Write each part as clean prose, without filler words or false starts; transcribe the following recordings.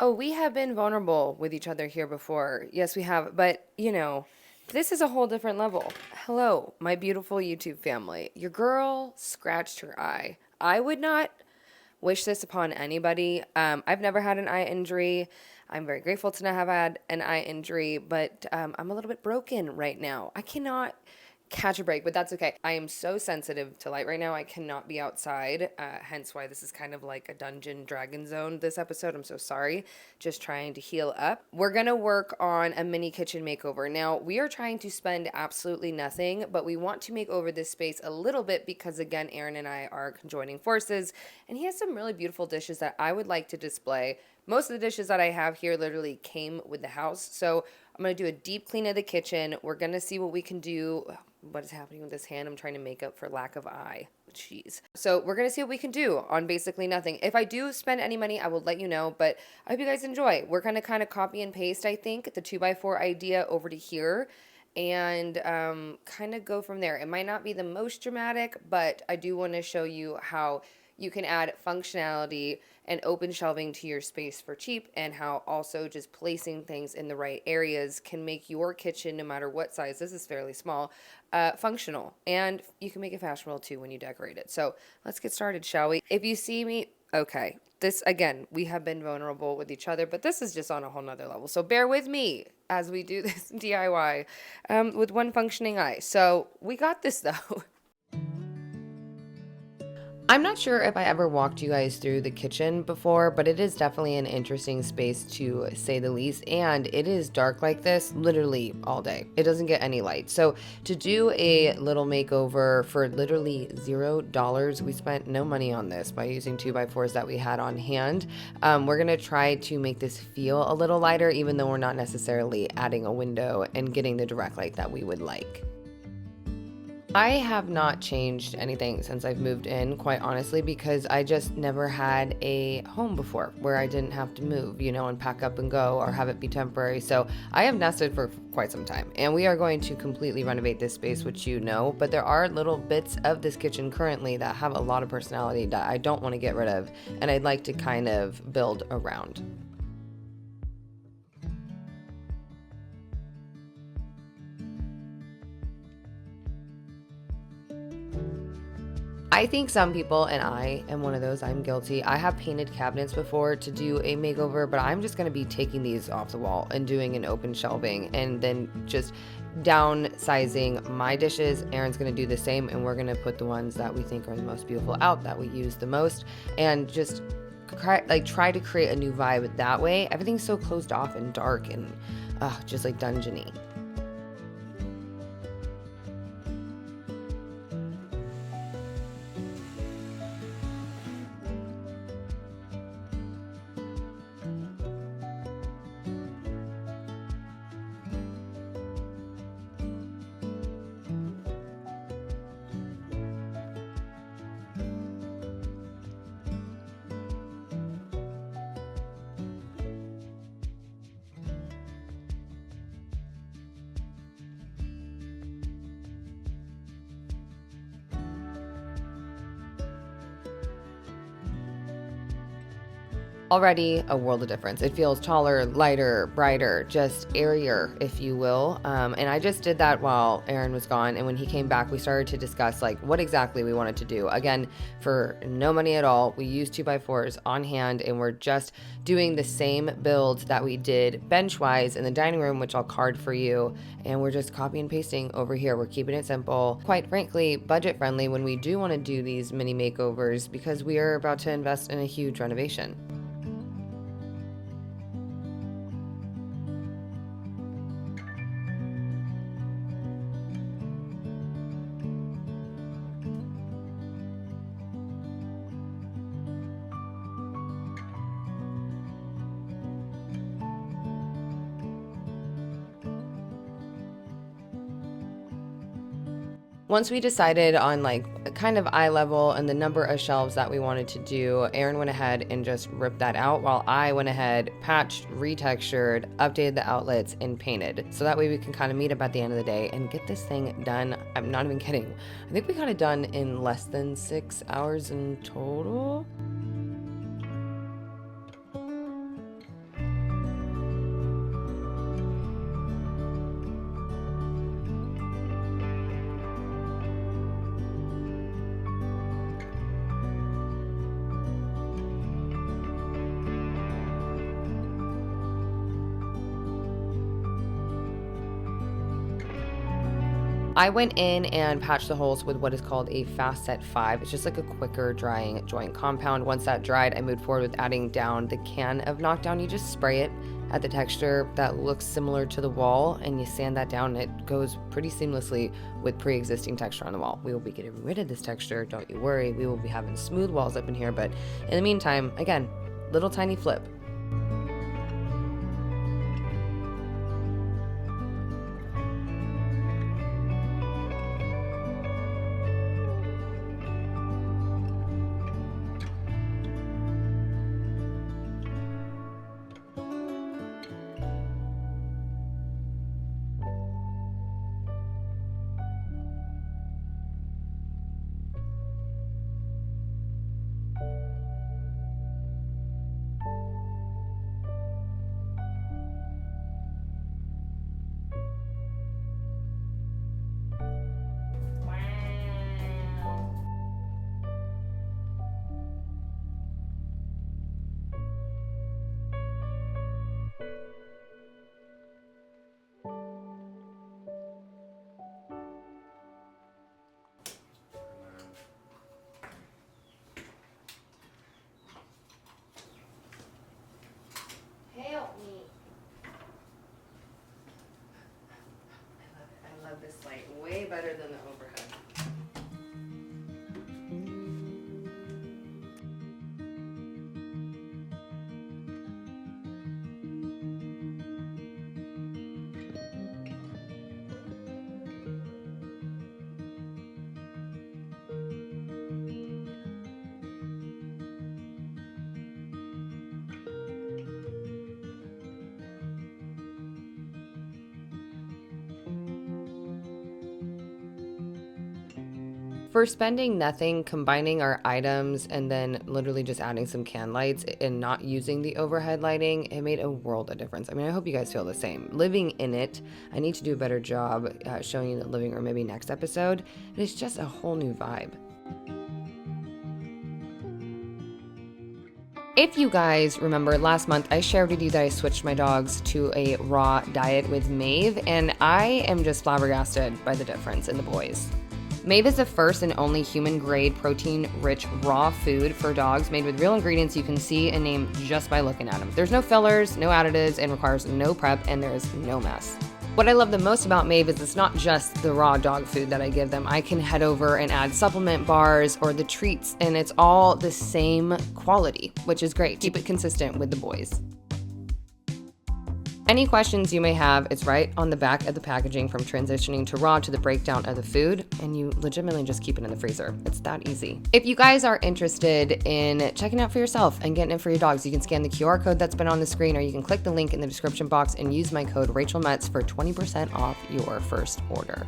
Oh, we have been vulnerable with each other here before. Yes, we have. But, this is a whole different level. Hello, my beautiful YouTube family. Your girl scratched her eye. I would not wish this upon anybody. I've never had an eye injury. I'm very grateful to not have had an eye injury, but I'm a little bit broken right now. I cannot catch a break, but that's okay. I am so sensitive to light right now. I cannot be outside, hence why this is kind of like a dungeon dragon zone this episode. I'm so sorry. Just trying to heal up. We're going to work on a mini kitchen makeover. Now, we are trying to spend absolutely nothing, but we want to make over this space a little bit because, again, Aaron and I are conjoining forces, and he has some really beautiful dishes that I would like to display. Most of the dishes that I have here literally came with the house. So I'm going to do a deep clean of the kitchen. We're going to see what we can do. What is happening with this hand? I'm trying to make up for lack of eye. Jeez. So we're going to see what we can do on basically nothing. If I do spend any money, I will let you know, but I hope you guys enjoy. We're going to kind of copy and paste, I think, the 2x4 idea over to here and kind of go from there. It might not be the most dramatic, but I do want to show you how you can add functionality and open shelving to your space for cheap, and how also just placing things in the right areas can make your kitchen, no matter what size, this is fairly small, functional. And you can make it fashionable too when you decorate it. So let's get started, shall we? If you see me, okay, this again, we have been vulnerable with each other, but this is just on a whole nother level. So bear with me as we do this DIY with one functioning eye. So we got this though. I'm not sure if I ever walked you guys through the kitchen before, but it is definitely an interesting space to say the least. And it is dark like this literally all day. It doesn't get any light. So to do a little makeover for literally $0, we spent no money on this by using 2x4s that we had on hand. We're going to try to make this feel a little lighter, even though we're not necessarily adding a window and getting the direct light that we would like. I have not changed anything since I've moved in, quite honestly, because I just never had a home before where I didn't have to move, and pack up and go or have it be temporary. So I have nested for quite some time, and we are going to completely renovate this space, which but there are little bits of this kitchen currently that have a lot of personality that I don't want to get rid of, and I'd like to kind of build around. I think some people, and I am one of those, I'm guilty. I have painted cabinets before to do a makeover, but I'm just going to be taking these off the wall and doing an open shelving and then just downsizing my dishes. Aaron's going to do the same, and we're going to put the ones that we think are the most beautiful out, that we use the most, and just try to create a new vibe that way. Everything's so closed off and dark and just like dungeony. Already a world of difference. It feels taller, lighter, brighter, just airier, if you will. And I just did that while Aaron was gone. And when he came back, we started to discuss what exactly we wanted to do. Again, for no money at all, we used 2x4s on hand, and we're just doing the same build that we did bench-wise in the dining room, which I'll card for you. And we're just copy and pasting over here. We're keeping it simple, quite frankly, budget friendly when we do want to do these mini makeovers, because we are about to invest in a huge renovation. Once we decided on kind of eye level and the number of shelves that we wanted to do, Aaron went ahead and just ripped that out, while I went ahead, patched, retextured, updated the outlets, and painted. So that way we can kind of meet up at the end of the day and get this thing done. I'm not even kidding. I think we got it done in less than 6 hours in total. I went in and patched the holes with what is called a Fast Set 5. It's just like a quicker drying joint compound. Once that dried, I moved forward with adding down the can of knockdown. You just spray it at the texture that looks similar to the wall, and you sand that down, and it goes pretty seamlessly with pre-existing texture on the wall. We will be getting rid of this texture, don't you worry. We will be having smooth walls up in here, but in the meantime, again, little tiny flip. Help me. I love this light way better than the overhead. For spending nothing, combining our items, and then literally just adding some can lights and not using the overhead lighting, it made a world of difference. I mean, I hope you guys feel the same. Living in it, I need to do a better job showing you the living room maybe next episode. It's just a whole new vibe. If you guys remember last month, I shared with you that I switched my dogs to a raw diet with Maeve, and I am just flabbergasted by the difference in the boys. Maeve is the first and only human-grade, protein-rich raw food for dogs made with real ingredients you can see and name just by looking at them. There's no fillers, no additives, and requires no prep, and there is no mess. What I love the most about Maeve is it's not just the raw dog food that I give them. I can head over and add supplement bars or the treats, and it's all the same quality, which is great. Keep it consistent with the boys. Any questions you may have, it's right on the back of the packaging from transitioning to raw to the breakdown of the food, and you legitimately just keep it in the freezer. It's that easy. If you guys are interested in checking out for yourself and getting it for your dogs, you can scan the QR code that's been on the screen, or you can click the link in the description box and use my code Metz for 20% off your first order.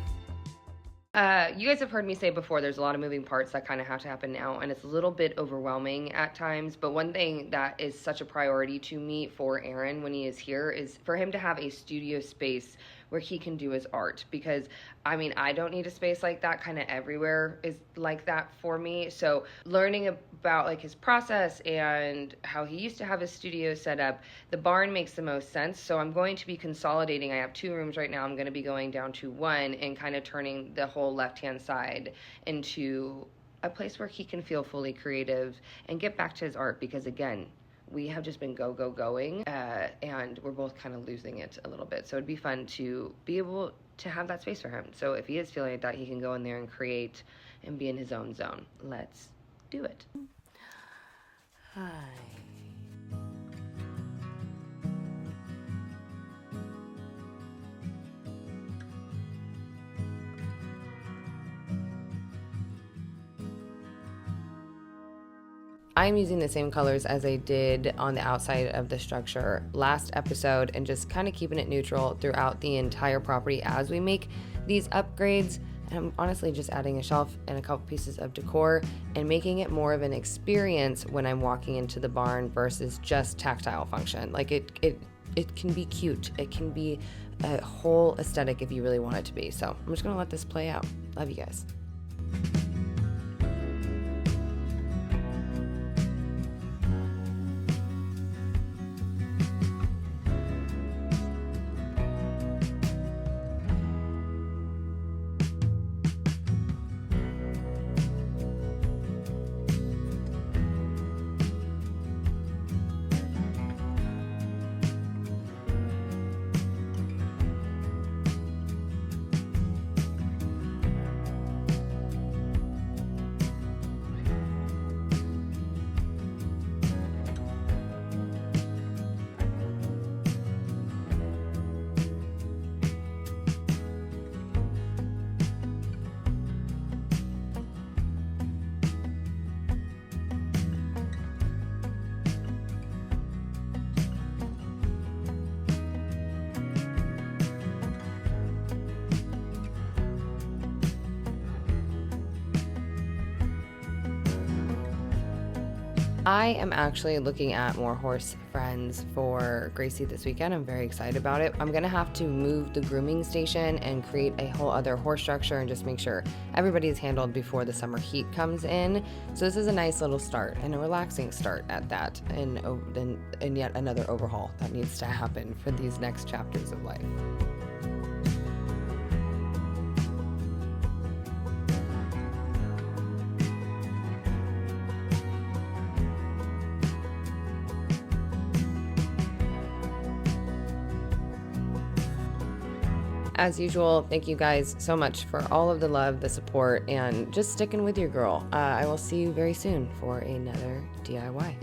You guys have heard me say before, there's a lot of moving parts that kind of have to happen now, and it's a little bit overwhelming at times, but one thing that is such a priority to me for Aaron when he is here is for him to have a studio space where he can do his art, because I mean, I don't need a space like that. Kind of everywhere is like that for me. So learning about like his process and how he used to have his studio set up, the barn makes the most sense. So I'm going to be consolidating. I have 2 rooms right now. I'm going to be going down to 1 and kind of turning the whole left-hand side into a place where he can feel fully creative and get back to his art, because again, we have just been going, and we're both kind of losing it a little bit. So it'd be fun to be able to have that space for him. So if he is feeling like that, he can go in there and create and be in his own zone. Let's do it. Hi. I'm using the same colors as I did on the outside of the structure last episode, and just kind of keeping it neutral throughout the entire property as we make these upgrades. And I'm honestly just adding a shelf and a couple pieces of decor and making it more of an experience when I'm walking into the barn versus just tactile function. Like it can be cute. It can be a whole aesthetic if you really want it to be. So I'm just gonna let this play out. Love you guys. I am actually looking at more horse friends for Gracie this weekend. I'm very excited about it. I'm gonna have to move the grooming station and create a whole other horse structure and just make sure everybody is handled before the summer heat comes in. So this is a nice little start and a relaxing start at that, and yet another overhaul that needs to happen for these next chapters of life. As usual, thank you guys so much for all of the love, the support, and just sticking with your girl. I will see you very soon for another DIY.